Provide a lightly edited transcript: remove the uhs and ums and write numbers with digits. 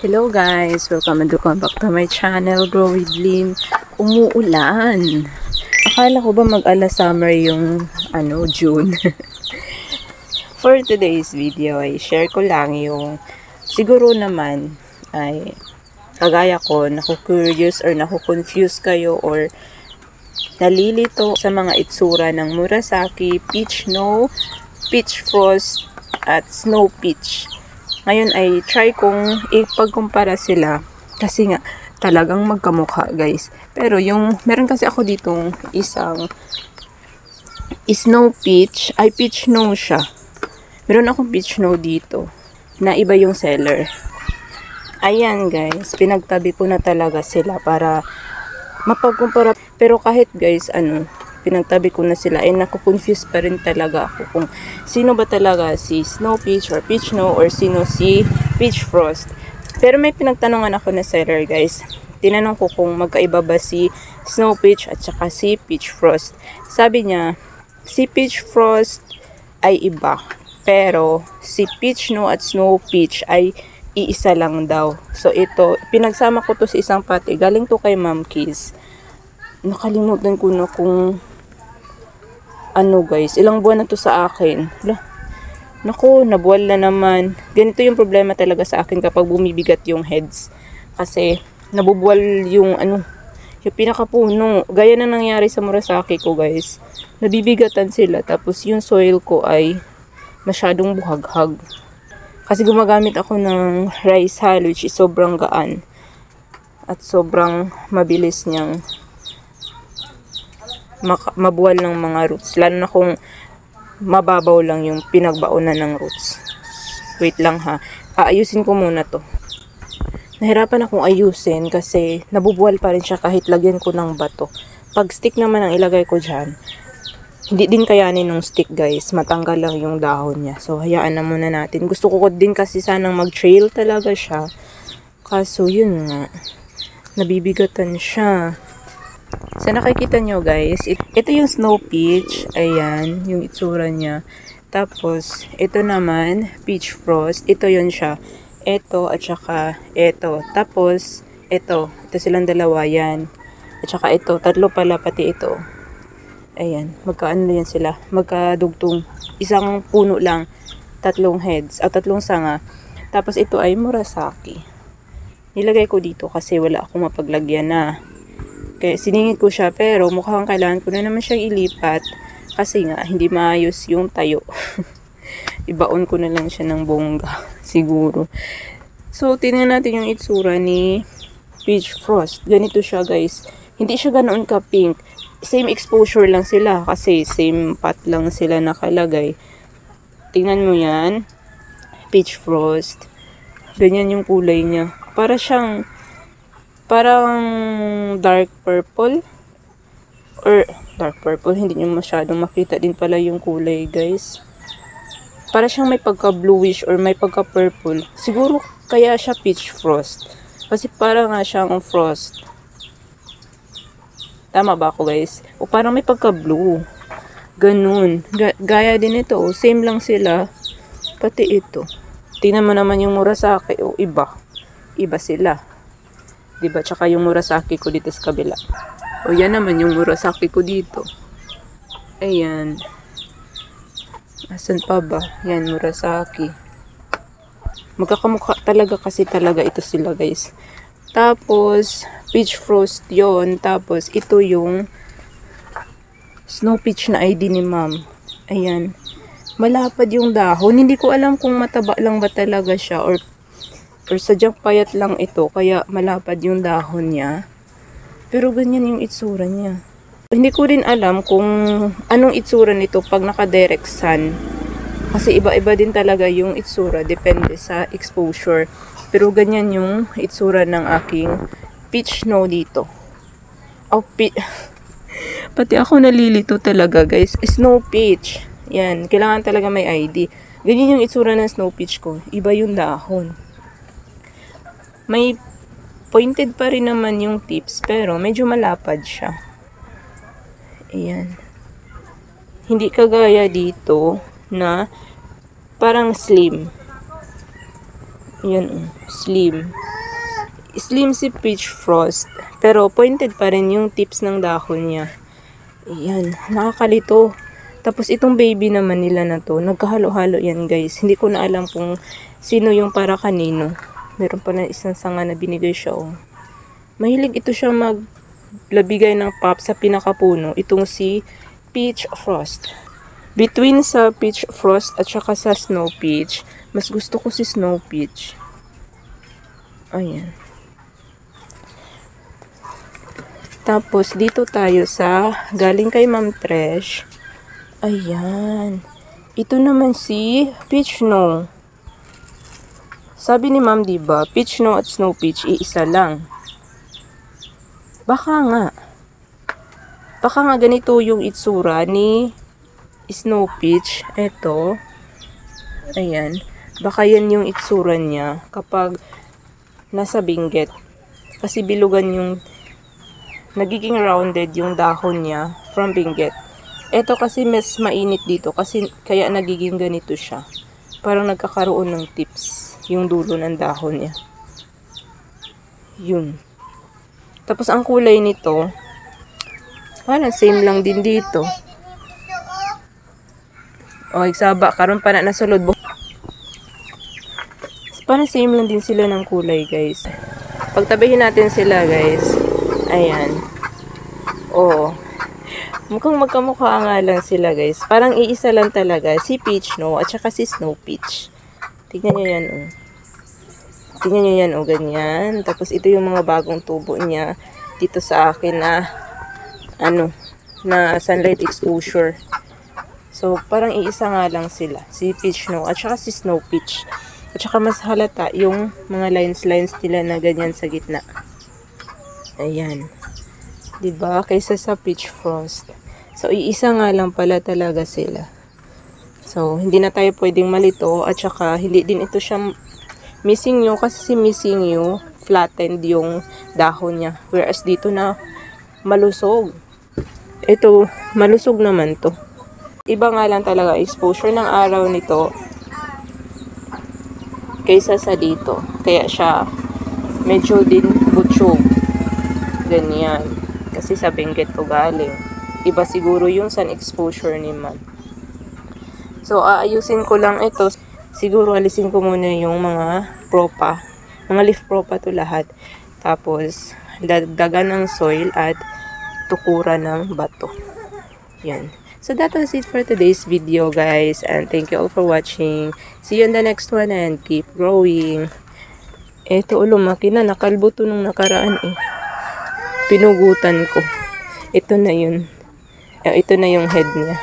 Hello guys! Welcome back to my channel, Grow with Lynn. Umuulan. Akala ko ba mag-ala summer yung June? For today's video ay share ko lang yung siguro naman ay kagaya ko, naku-curious or naku-confuse kayo or nalilito sa mga itsura ng Murasaki, Peach Snow, Peach Frost at Snow Peach. Ngayon ay try kong ipagkumpara sila kasi nga talagang magkamukha guys. Pero yung meron kasi ako ditong isang Snow Peach, ay Peach Snow siya. Meron akong Peach Snow dito na iba yung seller. Ayan guys, pinagtabi ko na talaga sila para mapagkumpara. Pero kahit guys pinagtabi ko na sila, naku-confuse pa rin talaga ako kung sino ba talaga si Snow Peach or Peach Snow or sino si Peach Frost. Pero may pinagtanungan ako na seller guys. Tinanong ko kung magkaiba ba si Snow Peach at saka si Peach Frost. Sabi niya, si Peach Frost ay iba. Pero si Peach Snow at Snow Peach ay iisa lang daw. So ito, pinagsama ko to sa isang pati. Galing to kay Ma'am Kiz. Nakalimutan ko na kung guys, ilang buwan na to sa akin. Naku, nabuwal na naman. Ganito yung problema talaga sa akin kapag bumibigat yung heads. Kasi nabubuwal yung yung pinakapuno. Gaya na nangyari sa Murasaki ko guys. Nabibigatan sila tapos yung soil ko ay masyadong buhaghag. Kasi gumagamit ako ng rice hull which is sobrang gaan. At sobrang mabilis niyang mabuwal ng mga roots. Lalo na kung mababaw lang yung pinagbaonan ng roots. Wait lang ha. Aayusin ko muna to. Nahirapan akong ayusin kasi nabubuwal pa rin siya kahit lagyan ko ng bato. Pag stick naman ang ilagay ko dyan, hindi din kayanin ng stick guys. Matanggal lang yung dahon niya. So hayaan na muna natin. Gusto ko din kasi sanang mag-trail talaga siya. Kaso yun nga. Nabibigatan siya. So nakikita nyo guys, ito yung Snow Peach, ayan, yung itsura niya. Tapos, ito naman, Peach Frost, ito yun siya. Ito at saka ito. Tapos, ito silang dalawa yan. At saka ito, tatlo pala pati ito. Ayan, magkaano yan sila, magkadugtong. Isang puno lang, tatlong heads, o tatlong sanga. Tapos ito ay Murasaki. Nilagay ko dito kasi wala akong mapaglagyan na. Kaya siningit ko siya pero mukhang kailangan ko na naman siyang ilipat kasi nga hindi maayos yung tayo. Ibaon ko na lang siya ng bongga siguro. So tingnan natin yung itsura ni Peach Frost. Ganito siya guys. Hindi siya ganoon ka pink. Same exposure lang sila kasi same pot lang sila nakalagay. Tingnan mo yan. Peach Frost. Ganyan yung kulay niya. Parang dark purple or dark purple, hindi nyo masyadong makita din pala yung kulay guys. Para siyang may pagka bluish or may pagka purple. Siguro kaya siya Peach Frost kasi para nga siyang frost. Tama ba ako guys? O parang may pagka blue, ganun. Gaya din ito, same lang sila pati ito. Tingnan mo naman yung Murasaki, iba sila. Diba? Tsaka yung Murasaki ko dito sa kabila. O yan naman yung Murasaki ko dito. Ayan. Asan pa ba? Yan, Murasaki. Magkakamukha talaga kasi talaga ito sila guys. Tapos, Peach Frost yon. Tapos, ito yung Snow Peach na ID ni ma'am. Ayan. Malapad yung dahon. Hindi ko alam kung mataba lang ba talaga siya or sadyang payat lang ito, kaya malapad yung dahon niya. Pero ganyan yung itsura niya. Hindi ko rin alam kung anong itsura nito pag naka-direct sun. Kasi iba-iba din talaga yung itsura, depende sa exposure. Pero ganyan yung itsura ng aking Peach Snow dito. Pati ako nalilito talaga guys. Snow Peach. Yan, kailangan talaga may ID. Ganyan yung itsura ng Snow Peach ko. Iba yung dahon. May pointed pa rin naman yung tips pero medyo malapad siya. Ayan. Hindi kagaya dito na parang slim. Ayan, slim. Slim si Peach Frost. Pero pointed pa rin yung tips ng dahon niya. Ayan, nakakalito. Tapos itong baby naman nila na to, nagkahalo-halo yan guys. Hindi ko na alam kung sino yung para kanino. Meron pa na isang sanga na binigay siya. Oh. Mahilig ito siya maglabigay ng pop sa pinakapuno. Itong si Peach Frost. Between sa Peach Frost at saka sa Snow Peach, mas gusto ko si Snow Peach. Ayan. Tapos, dito tayo sa galing kay Ma'am Tresh. Ayan. Ito naman si Peach Snow. Sabi ni Ma'am, diba, Peach Snow at Snow Peach, iisa lang. Baka nga ganito yung itsura ni Snow Peach. Ito. Ayan. Baka yan yung itsura niya kapag nasa Benguet. Kasi bilugan yung nagiging rounded yung dahon niya from Benguet. Ito kasi mas mainit dito kasi kaya nagiging ganito siya. Parang nagkakaroon ng tips yung dulo ng dahon niya. Yun. Tapos ang kulay nito, parang same lang din dito. O, igsaba. Karon pa na nasulod. Parang same lang din sila ng kulay, guys. Pagtabihin natin sila, guys. Ayan. Oo. Mukhang magkamukha nga lang sila, guys. Parang iisa lang talaga. Si Peach, no? At saka si Snow Peach. Tignan nyo yan, oh. Tignan nyo yan, oh. Ganyan. Tapos, ito yung mga bagong tubo niya. Dito sa akin na, na sunlight exposure. So, parang iisa nga lang sila. Si Peach, no? At saka si Snow Peach. At saka mas halata yung mga lines nila na ganyan sa gitna. Ayan. Diba? Kaysa sa Peach Frost. So, iisa nga lang pala talaga sila. So, hindi na tayo pwedeng malito. At saka, hindi din ito siya missing you. Kasi si missing you, flattened yung dahon niya. Whereas dito na malusog. Ito, malusog naman to. Iba nga lang talaga exposure ng araw nito kaysa sa dito. Kaya siya medyo din butsyog. Ganyan. Kasi sa Benguet to galing. Iba siguro yung sun exposure ni ma'am. So, aayusin ko lang ito. Siguro alisin ko muna yung mga propa. Mga leaf propa to lahat. Tapos, dagdagan ng soil at tukuran ng bato. Yan. So, that was it for today's video, guys. And thank you all for watching. See you in the next one and keep growing. Eto, lumaki na. Nakalbo to nung nakaraan eh. Pinugutan ko. Ito na yun. Ito na yung head niya.